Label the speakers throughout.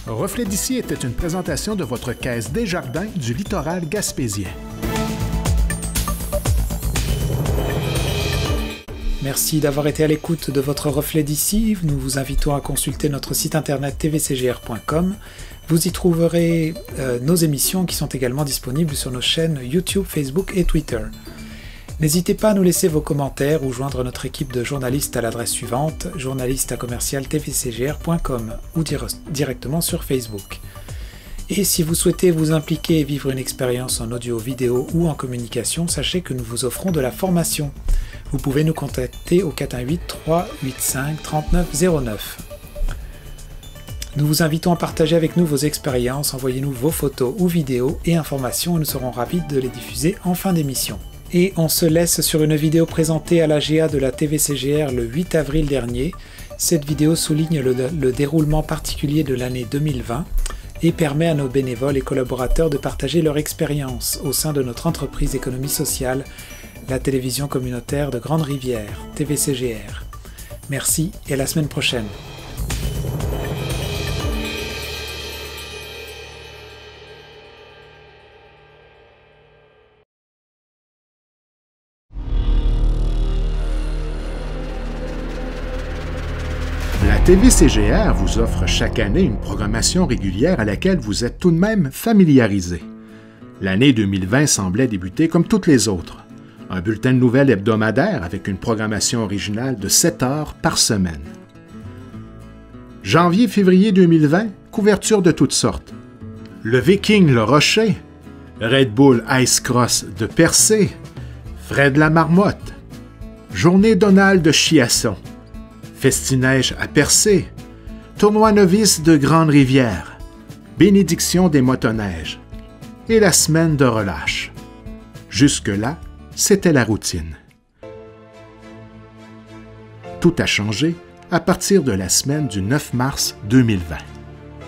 Speaker 1: Reflet d'ici était une présentation de votre caisse Desjardins du littoral gaspésien.
Speaker 2: Merci d'avoir été à l'écoute de votre Reflet d'ici. Nous vous invitons à consulter notre site internet tvcgr.com. Vous y trouverez nos émissions qui sont également disponibles sur nos chaînes YouTube, Facebook et Twitter. N'hésitez pas à nous laisser vos commentaires ou joindre notre équipe de journalistes à l'adresse suivante journaliste@tvcgr.com ou directement sur Facebook. Et si vous souhaitez vous impliquer et vivre une expérience en audio, vidéo ou en communication, sachez que nous vous offrons de la formation. Vous pouvez nous contacter au 418-385-3909. Nous vous invitons à partager avec nous vos expériences, envoyez-nous vos photos ou vidéos et informations et nous serons ravis de les diffuser en fin d'émission. Et on se laisse sur une vidéo présentée à l'AGA de la TVCGR le 8 avril dernier. Cette vidéo souligne le déroulement particulier de l'année 2020 et permet à nos bénévoles et collaborateurs de partager leur expérience au sein de notre entreprise économie sociale, la télévision communautaire de Grande-Rivière, TVCGR. Merci et à la semaine prochaine.
Speaker 1: La TVCGR vous offre chaque année une programmation régulière à laquelle vous êtes tout de même familiarisé. L'année 2020 semblait débuter comme toutes les autres. Un bulletin de nouvelles hebdomadaire avec une programmation originale de 7 heures par semaine. Janvier-février 2020, couverture de toutes sortes. Le Viking Le Rocher, Red Bull Ice Cross de Percé, Fred la Marmotte, Journée Donald de Chiasson, Festineige à Percé, Tournoi novice de Grande-Rivière, Bénédiction des motoneiges et la semaine de relâche. Jusque-là, c'était la routine. Tout a changé à partir de la semaine du 9 mars 2020.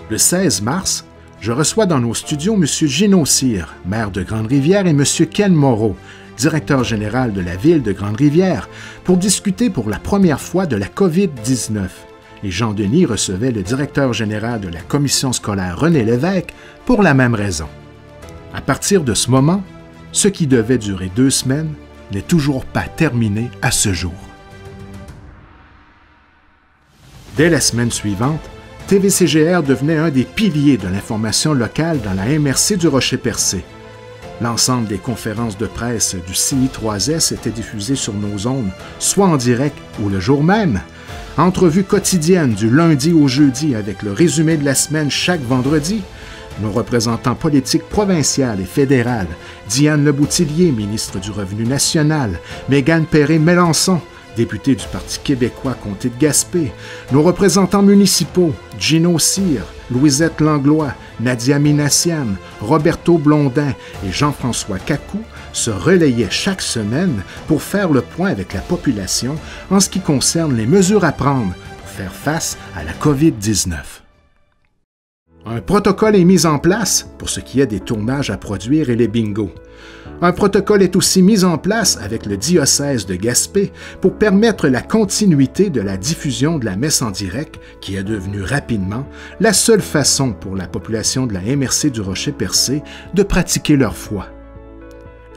Speaker 1: Le 16 mars, je reçois dans nos studios M. Gino Cyr, maire de Grande-Rivière, et M. Ken Moreau, directeur général de la ville de Grande-Rivière, pour discuter pour la première fois de la COVID-19. Et Jean Denis recevait le directeur général de la commission scolaire René Lévesque pour la même raison. À partir de ce moment, ce qui devait durer 2 semaines n'est toujours pas terminé à ce jour. Dès la semaine suivante, TVCGR devenait un des piliers de l'information locale dans la MRC du Rocher-Percé. L'ensemble des conférences de presse du CI3S étaient diffusées sur nos ondes, soit en direct ou le jour même. Entrevues quotidiennes du lundi au jeudi avec le résumé de la semaine chaque vendredi. Nos représentants politiques provinciales et fédérales, Diane Leboutillier, ministre du Revenu national, Mégane Perret-Mélençon, députée du Parti québécois comté de Gaspé, nos représentants municipaux, Gino Cyr, Louisette Langlois, Nadia Minassian, Roberto Blondin et Jean-François Cacou se relayaient chaque semaine pour faire le point avec la population en ce qui concerne les mesures à prendre pour faire face à la COVID-19. Un protocole est mis en place pour ce qui est des tournages à produire et les bingos. Un protocole est aussi mis en place avec le diocèse de Gaspé pour permettre la continuité de la diffusion de la messe en direct qui est devenue rapidement la seule façon pour la population de la MRC du Rocher-Percé de pratiquer leur foi.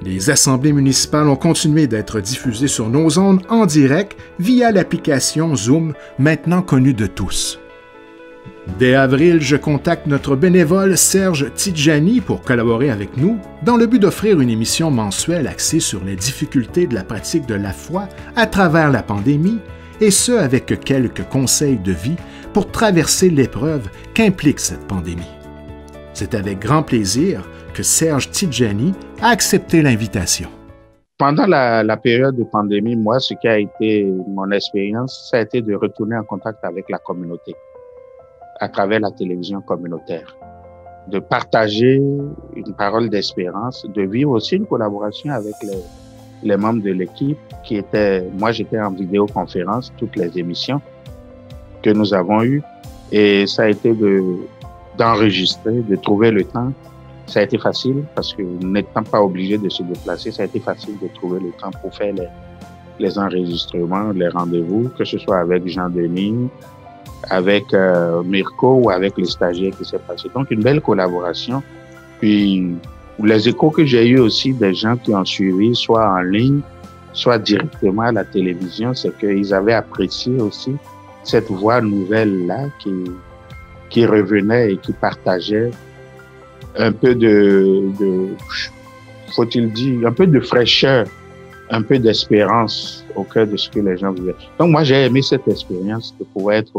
Speaker 1: Les assemblées municipales ont continué d'être diffusées sur nos ondes en direct via l'application Zoom, maintenant connue de tous. Dès avril, je contacte notre bénévole Serge Tidjani pour collaborer avec nous dans le but d'offrir une émission mensuelle axée sur les difficultés de la pratique de la foi à travers la pandémie, et ce avec quelques conseils de vie pour traverser l'épreuve qu'implique cette pandémie. C'est avec grand plaisir que Serge Tidjani a accepté l'invitation.
Speaker 3: Pendant la période de pandémie, moi, ce qui a été mon expérience, ça a été de retourner en contact avec la communauté à travers la télévision communautaire, de partager une parole d'espérance, de vivre aussi une collaboration avec les membres de l'équipe qui étaient, moi j'étais en vidéoconférence, toutes les émissions que nous avons eues, et ça a été d'enregistrer, de trouver le temps. Ça a été facile parce que n'étant pas obligé de se déplacer, ça a été facile de trouver le temps pour faire les enregistrements, les rendez-vous, que ce soit avec Jean Denis, avec Mirko ou avec les stagiaires qui s'est passé. Donc, une belle collaboration. Puis, les échos que j'ai eus aussi des gens qui ont suivi, soit en ligne, soit directement à la télévision, c'est qu'ils avaient apprécié aussi cette voix nouvelle-là qui revenait et qui partageait un peu faut-il dire, un peu de fraîcheur, un peu d'espérance au cœur de ce que les gens vivaient. Donc, moi, j'ai aimé cette expérience de pouvoir être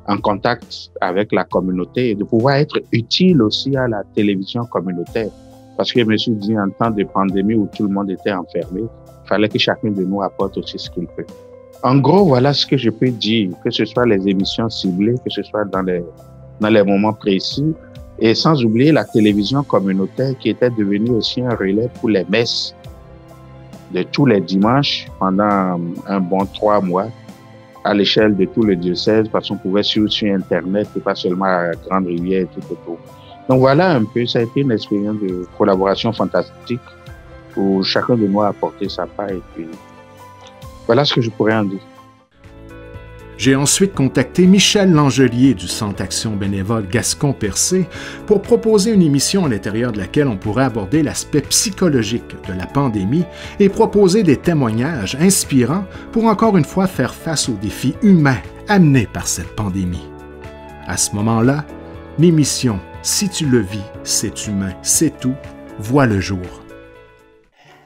Speaker 3: en contact avec la communauté et de pouvoir être utile aussi à la télévision communautaire. Parce que je me suis dit, en temps de pandémie où tout le monde était enfermé, il fallait que chacun de nous apporte aussi ce qu'il peut. En gros, voilà ce que je peux dire, que ce soit les émissions ciblées, que ce soit dans les moments précis, et sans oublier la télévision communautaire qui était devenue aussi un relais pour les messes de tous les dimanches pendant un bon 3 mois à l'échelle de tout le diocèse, parce qu'on pouvait suivre sur Internet et pas seulement à Grande-Rivière et tout autour. Donc voilà un peu, ça a été une expérience de collaboration fantastique où chacun de nous a apporté sa part et puis voilà ce que je pourrais en dire.
Speaker 1: J'ai ensuite contacté Michel Langelier du Centre Action bénévole Gascon-Percé pour proposer une émission à l'intérieur de laquelle on pourrait aborder l'aspect psychologique de la pandémie et proposer des témoignages inspirants pour encore une fois faire face aux défis humains amenés par cette pandémie. À ce moment-là, l'émission « Si tu le vis, c'est humain, c'est tout » voit le jour.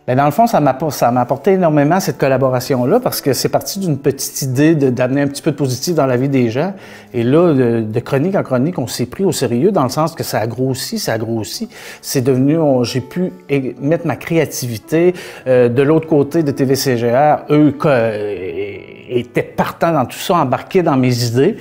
Speaker 4: Bien, dans le fond, ça m'a apporté énormément cette collaboration-là parce que c'est parti d'une petite idée d'amener un petit peu de positif dans la vie des gens. Et là, de chronique en chronique, on s'est pris au sérieux dans le sens que ça a grossi. C'est devenu, j'ai pu mettre ma créativité. De l'autre côté de TVCGR, eux étaient partants dans tout ça, embarqués dans mes idées.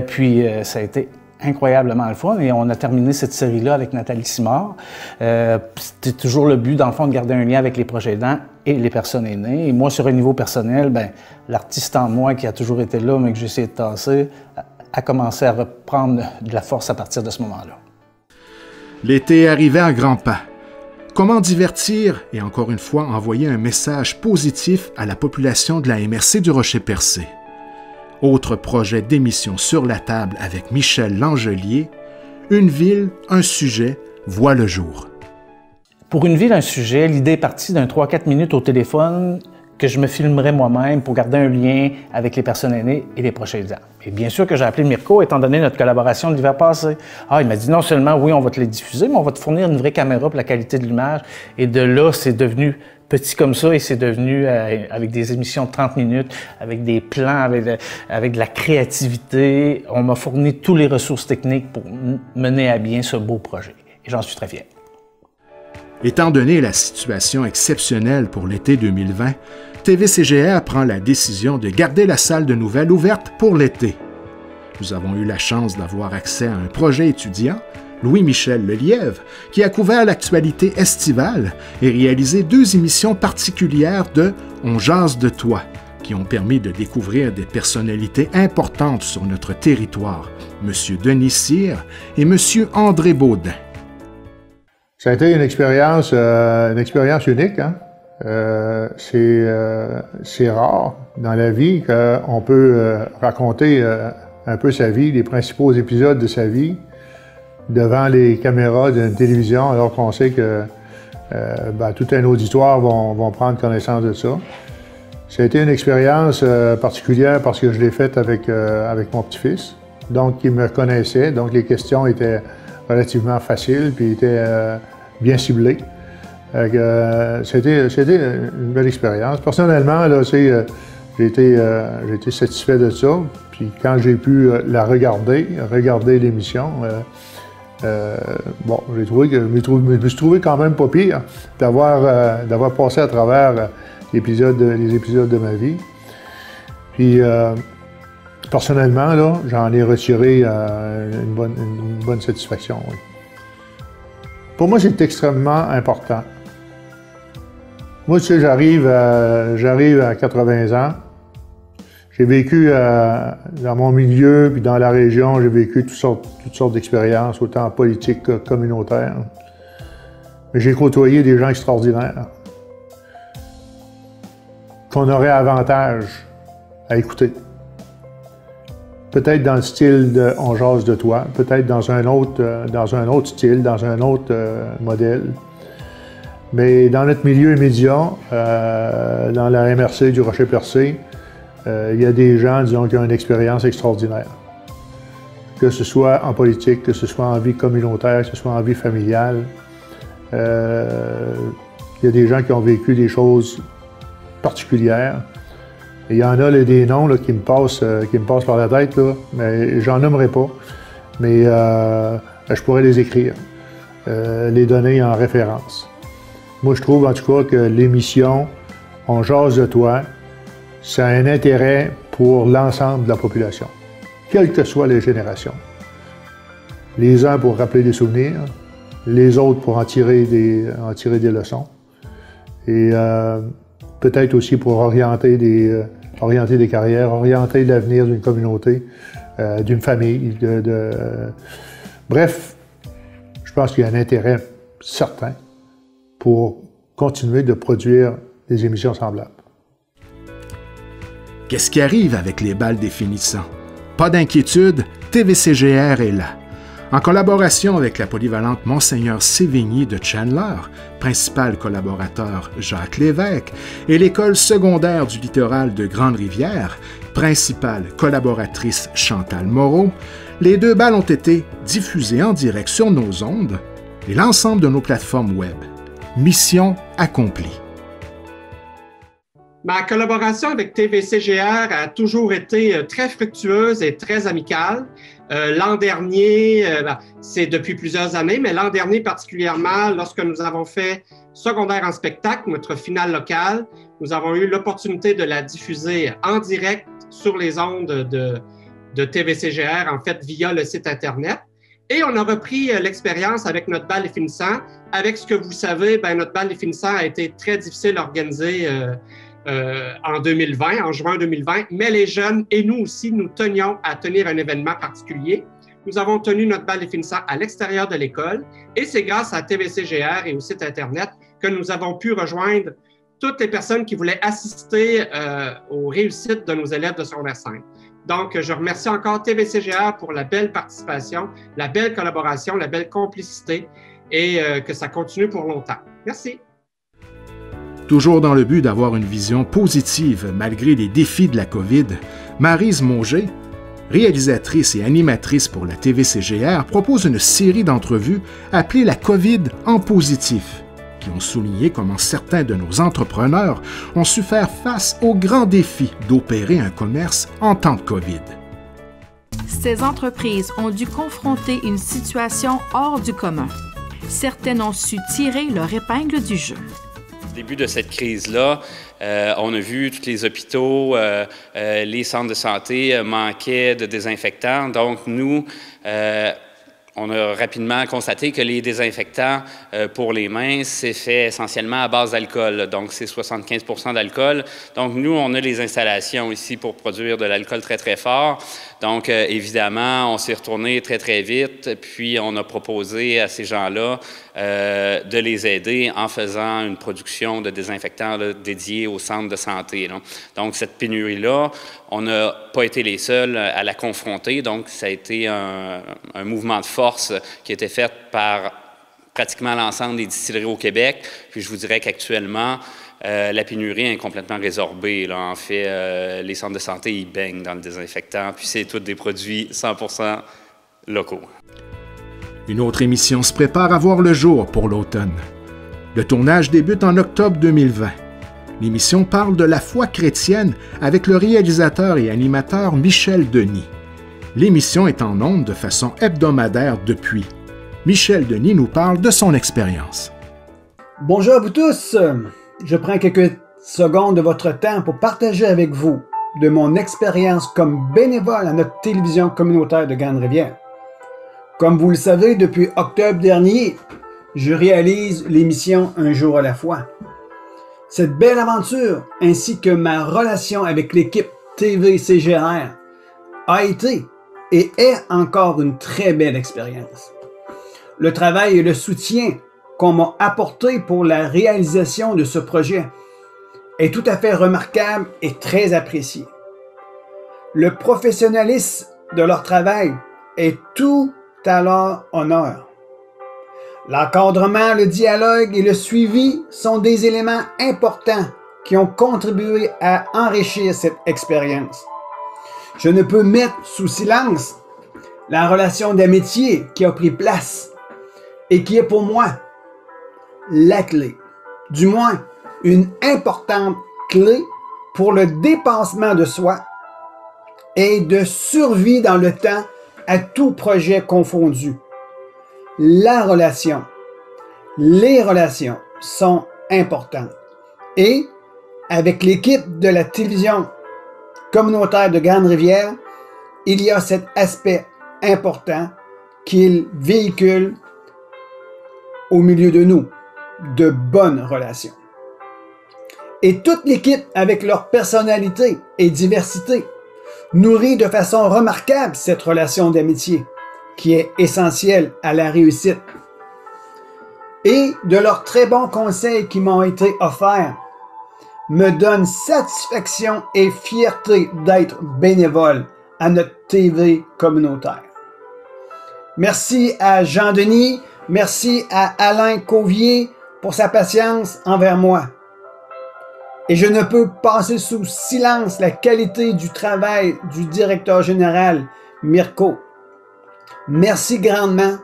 Speaker 4: Puis ça a été incroyablement le fun et on a terminé cette série-là avec Nathalie Simard. C'était toujours le but, dans le fond, de garder un lien avec les proches aidants et les personnes aînées. Et moi, sur un niveau personnel, ben, l'artiste en moi qui a toujours été là, mais que j'ai essayé de tasser, a commencé à reprendre de la force à partir de ce moment-là.
Speaker 1: L'été arrivait à grands pas. Comment divertir et, encore une fois, envoyer un message positif à la population de la MRC du Rocher-Percé? Autre projet d'émission sur la table avec Michel Langelier, Une ville, un sujet voit le jour.
Speaker 4: Pour Une ville, un sujet, l'idée est partie d'un 3-4 minutes au téléphone que je me filmerais moi-même pour garder un lien avec les personnes aînées et les proches aidants. Et bien sûr que j'ai appelé Mirko, étant donné notre collaboration de l'hiver passé. Il m'a dit non seulement, oui, on va te les diffuser, mais on va te fournir une vraie caméra pour la qualité de l'image. Et de là, c'est devenu petit comme ça et c'est devenu avec des émissions de 30 minutes, avec des plans, avec de la créativité. On m'a fourni toutes les ressources techniques pour mener à bien ce beau projet. Et j'en suis très fier.
Speaker 1: Étant donné la situation exceptionnelle pour l'été 2020, TVCGR prend la décision de garder la salle de nouvelles ouverte pour l'été. Nous avons eu la chance d'avoir accès à un projet étudiant, Louis-Michel Lelièvre, qui a couvert l'actualité estivale et réalisé 2 émissions particulières de « On jase de toi », qui ont permis de découvrir des personnalités importantes sur notre territoire, M. Denis Cyr et M. André Baudin.
Speaker 5: Ça a été une expérience unique. Hein? C'est rare dans la vie qu'on peut raconter un peu sa vie, les principaux épisodes de sa vie, devant les caméras d'une télévision, alors qu'on sait que tout un auditoire vont prendre connaissance de ça. Ça a été une expérience particulière parce que je l'ai faite avec mon petit-fils, donc il me connaissait, donc les questions étaient relativement faciles puis étaient bien ciblées. C'était une belle expérience. Personnellement, là, j'ai été satisfait de ça. Puis quand j'ai pu la regarder l'émission, j'ai trouvé que je me suis trouvé quand même pas pire d'avoir passé à travers les épisodes de ma vie. Puis personnellement, là, j'en ai retiré une bonne satisfaction. Oui. Pour moi, c'est extrêmement important. Moi, tu sais, j'arrive à 80 ans. J'ai vécu dans mon milieu, puis dans la région, j'ai vécu toutes sortes d'expériences, autant en politique que communautaire. Mais j'ai côtoyé des gens extraordinaires qu'on aurait avantage à écouter. peut-être dans le style de On jase de toi, peut-être dans un autre style, dans un autre modèle. Mais dans notre milieu immédiat, dans la MRC du Rocher-Percé, il y a des gens, disons, qui ont une expérience extraordinaire. Que ce soit en politique, que ce soit en vie communautaire, que ce soit en vie familiale. Il y a des gens qui ont vécu des choses particulières. Et il y en a des noms là, qui me passent par la tête, là, mais j'en nommerai pas. Mais je pourrais les écrire, les donner en référence. Moi, je trouve en tout cas que l'émission On jase de toi, ça a un intérêt pour l'ensemble de la population, quelles que soient les générations. Les uns pour rappeler des souvenirs, les autres pour en tirer des leçons. Et peut-être aussi pour orienter des carrières, orienter l'avenir d'une communauté, d'une famille. Bref, je pense qu'il y a un intérêt certain pour continuer de produire des émissions semblables.
Speaker 1: Qu'est-ce qui arrive avec les bals définissants? Pas d'inquiétude, TVCGR est là. En collaboration avec la polyvalente Monseigneur Sévigny de Chandler, principal collaborateur Jacques Lévesque, et l'école secondaire du littoral de Grande-Rivière, principale collaboratrice Chantal Moreau, les 2 bals ont été diffusés en direct sur nos ondes et l'ensemble de nos plateformes web. Mission accomplie.
Speaker 6: Ma collaboration avec TVCGR a toujours été très fructueuse et très amicale. L'an dernier, c'est depuis plusieurs années, mais l'an dernier particulièrement, lorsque nous avons fait Secondaire en spectacle, notre finale locale, nous avons eu l'opportunité de la diffuser en direct sur les ondes de TVCGR, en fait, via le site Internet. Et on a repris l'expérience avec notre bal des finissants. Avec ce que vous savez, notre bal des finissants a été très difficile à organiser en 2020, en juin 2020, mais les jeunes et nous aussi, nous tenions à tenir un événement particulier. Nous avons tenu notre bal des finissants à l'extérieur de l'école et c'est grâce à TVCGR et au site Internet que nous avons pu rejoindre toutes les personnes qui voulaient assister aux réussites de nos élèves de secondaire 5. Donc, je remercie encore TVCGR pour la belle participation, la belle collaboration, la belle complicité et que ça continue pour longtemps. Merci.
Speaker 1: Toujours dans le but d'avoir une vision positive malgré les défis de la COVID, Maryse Mauger, réalisatrice et animatrice pour la TVCGR, propose une série d'entrevues appelée La COVID en positif, qui ont souligné comment certains de nos entrepreneurs ont su faire face au grand défi d'opérer un commerce en temps de COVID.
Speaker 7: Ces entreprises ont dû confronter une situation hors du commun. Certaines ont su tirer leur épingle du jeu.
Speaker 8: Au début de cette crise-là, on a vu tous les hôpitaux, les centres de santé manquaient de désinfectants. Donc, nous, on a rapidement constaté que les désinfectants pour les mains, c'est fait essentiellement à base d'alcool. Donc, c'est 75% d'alcool. Donc, nous, on a les installations ici pour produire de l'alcool très, très fort. Donc, évidemment, on s'est retourné très, très vite. Puis, on a proposé à ces gens-là de les aider en faisant une production de désinfectants là, dédiés au centre de santé. Là. Donc, cette pénurie-là, on n'a pas été les seuls à la confronter. Donc, ça a été un mouvement de force qui a été fait par pratiquement l'ensemble des distilleries au Québec. Puis, je vous dirais qu'actuellement, la pénurie est complètement résorbée. Là. En fait, les centres de santé, ils baignent dans le désinfectant. Puis, c'est tous des produits 100% locaux.
Speaker 1: Une autre émission se prépare à voir le jour pour l'automne. Le tournage débute en octobre 2020. L'émission parle de la foi chrétienne avec le réalisateur et animateur Michel Denis. L'émission est en ondes de façon hebdomadaire depuis. Michel Denis nous parle de son expérience.
Speaker 9: Bonjour à vous tous. Je prends quelques secondes de votre temps pour partager avec vous de mon expérience comme bénévole à notre télévision communautaire de Grande-Rivière. Comme vous le savez, depuis octobre dernier, je réalise l'émission Un jour à la fois. Cette belle aventure, ainsi que ma relation avec l'équipe TVCGR, a été et est encore une très belle expérience. Le travail et le soutien qu'on m'a apporté pour la réalisation de ce projet est tout à fait remarquable et très apprécié. Le professionnalisme de leur travail est tout à leur honneur. L'encadrement, le dialogue et le suivi sont des éléments importants qui ont contribué à enrichir cette expérience. Je ne peux mettre sous silence la relation d'amitié qui a pris place et qui est pour moi la clé, du moins une importante clé pour le dépassement de soi et de survie dans le temps à tout projet confondu. La relation, les relations sont importantes. Et avec l'équipe de la télévision communautaire de Grande-Rivière, il y a cet aspect important qu'il véhicule au milieu de nous, de bonnes relations. Et toute l'équipe, avec leur personnalité et diversité, nourrit de façon remarquable cette relation d'amitié qui est essentielle à la réussite. Et de leurs très bons conseils qui m'ont été offerts me donnent satisfaction et fierté d'être bénévole à notre TV communautaire. Merci à Jean-Denis, merci à Alain Cauvier pour sa patience envers moi. Et je ne peux passer sous silence la qualité du travail du directeur général, Mirko. Merci grandement.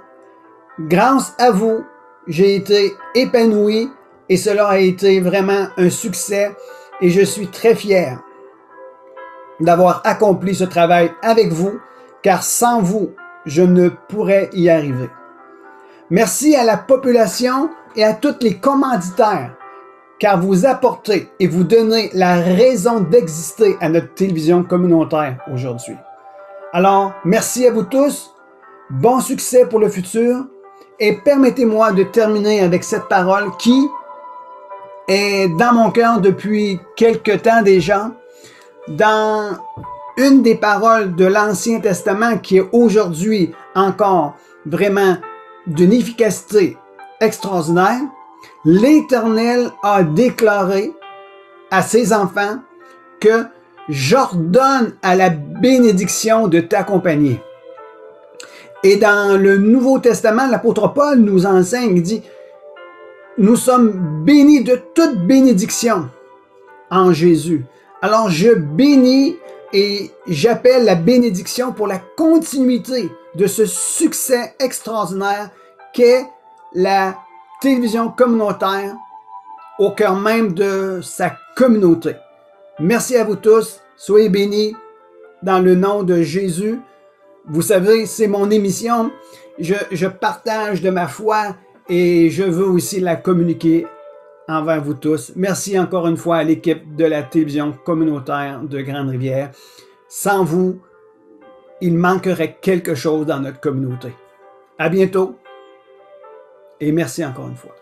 Speaker 9: Grâce à vous, j'ai été épanoui et cela a été vraiment un succès et je suis très fier d'avoir accompli ce travail avec vous, car sans vous, je ne pourrais y arriver. Merci à la population et à tous les commanditaires, car vous apportez et vous donnez la raison d'exister à notre télévision communautaire aujourd'hui. Alors, merci à vous tous, bon succès pour le futur, et permettez-moi de terminer avec cette parole qui est dans mon cœur depuis quelque temps déjà, dans une des paroles de l'Ancien Testament qui est aujourd'hui encore vraiment d'une efficacité extraordinaire. L'Éternel a déclaré à ses enfants que j'ordonne à la bénédiction de t'accompagner. Et dans le Nouveau Testament, l'apôtre Paul nous enseigne, il dit, nous sommes bénis de toute bénédiction en Jésus. Alors je bénis et j'appelle la bénédiction pour la continuité de ce succès extraordinaire qu'est la télévision communautaire au cœur même de sa communauté. Merci à vous tous. Soyez bénis dans le nom de Jésus. Vous savez, c'est mon émission. Je partage de ma foi et je veux aussi la communiquer envers vous tous. Merci encore une fois à l'équipe de la télévision communautaire de Grande-Rivière. Sans vous, il manquerait quelque chose dans notre communauté. À bientôt et merci encore une fois.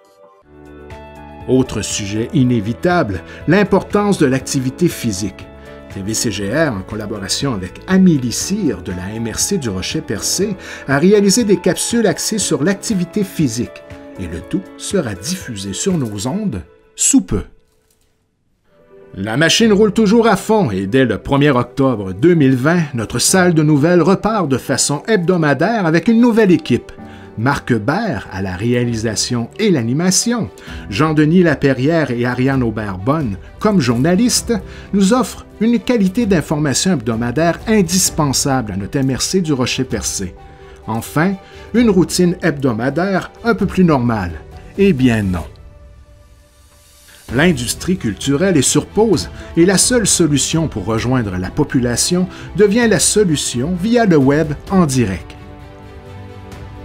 Speaker 1: Autre sujet inévitable, l'importance de l'activité physique. TVCGR, en collaboration avec Amélie Cyr de la MRC du Rocher-Percé, a réalisé des capsules axées sur l'activité physique. Et le tout sera diffusé sur nos ondes sous peu. La machine roule toujours à fond et dès le 1er octobre 2020, notre salle de nouvelles repart de façon hebdomadaire avec une nouvelle équipe. Marc Bert à la réalisation et l'animation, Jean-Denis Laperrière et Ariane Aubert-Bonne, comme journalistes, nous offrent une qualité d'information hebdomadaire indispensable à notre MRC du Rocher-Percé. Enfin, une routine hebdomadaire un peu plus normale. Eh bien non. L'industrie culturelle est sur pause et la seule solution pour rejoindre la population devient la solution via le web en direct.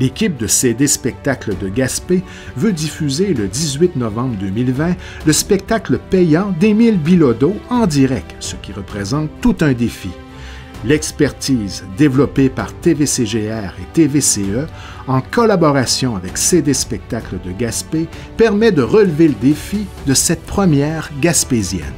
Speaker 1: L'équipe de CD Spectacle de Gaspé veut diffuser le 18 novembre 2020 le spectacle payant d'Émile Bilodeau en direct, ce qui représente tout un défi. L'expertise développée par TVCGR et TVCE en collaboration avec CD Spectacle de Gaspé permet de relever le défi de cette première gaspésienne.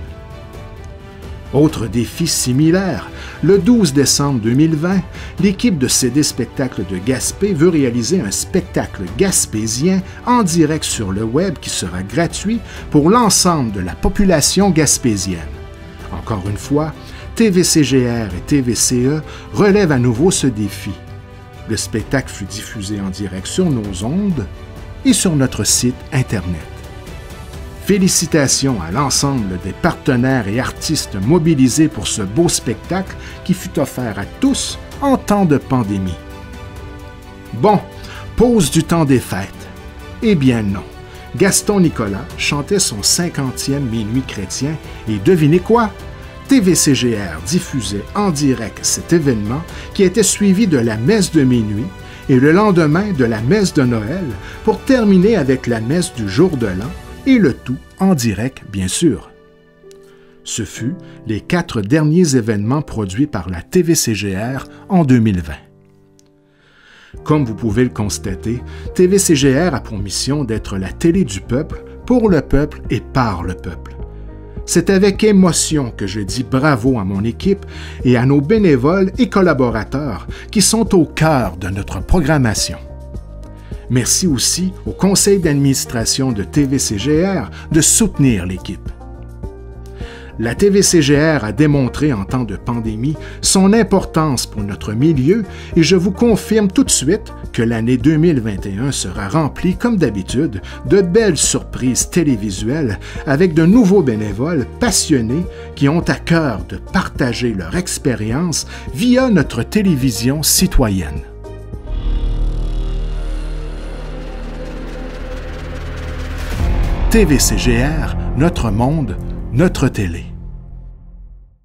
Speaker 1: Autre défi similaire, le 12 décembre 2020, l'équipe de CD Spectacle de Gaspé veut réaliser un spectacle gaspésien en direct sur le web qui sera gratuit pour l'ensemble de la population gaspésienne. Encore une fois, TVCGR et TVCE relèvent à nouveau ce défi. Le spectacle fut diffusé en direct sur nos ondes et sur notre site Internet. Félicitations à l'ensemble des partenaires et artistes mobilisés pour ce beau spectacle qui fut offert à tous en temps de pandémie. Bon, pause du temps des fêtes. Eh bien non. Gaston Nicolas chantait son 50e Minuit chrétien et devinez quoi? TVCGR diffusait en direct cet événement qui était suivi de la messe de minuit et le lendemain de la messe de Noël pour terminer avec la messe du jour de l'an et le tout en direct, bien sûr. Ce fut les 4 derniers événements produits par la TVCGR en 2020. Comme vous pouvez le constater, TVCGR a pour mission d'être la télé du peuple, pour le peuple et par le peuple. C'est avec émotion que je dis bravo à mon équipe et à nos bénévoles et collaborateurs qui sont au cœur de notre programmation. Merci aussi au conseil d'administration de TVCGR de soutenir l'équipe. La TVCGR a démontré en temps de pandémie son importance pour notre milieu et je vous confirme tout de suite que l'année 2021 sera remplie, comme d'habitude, de belles surprises télévisuelles avec de nouveaux bénévoles passionnés qui ont à cœur de partager leur expérience via notre télévision citoyenne. TVCGR, notre monde, notre télé.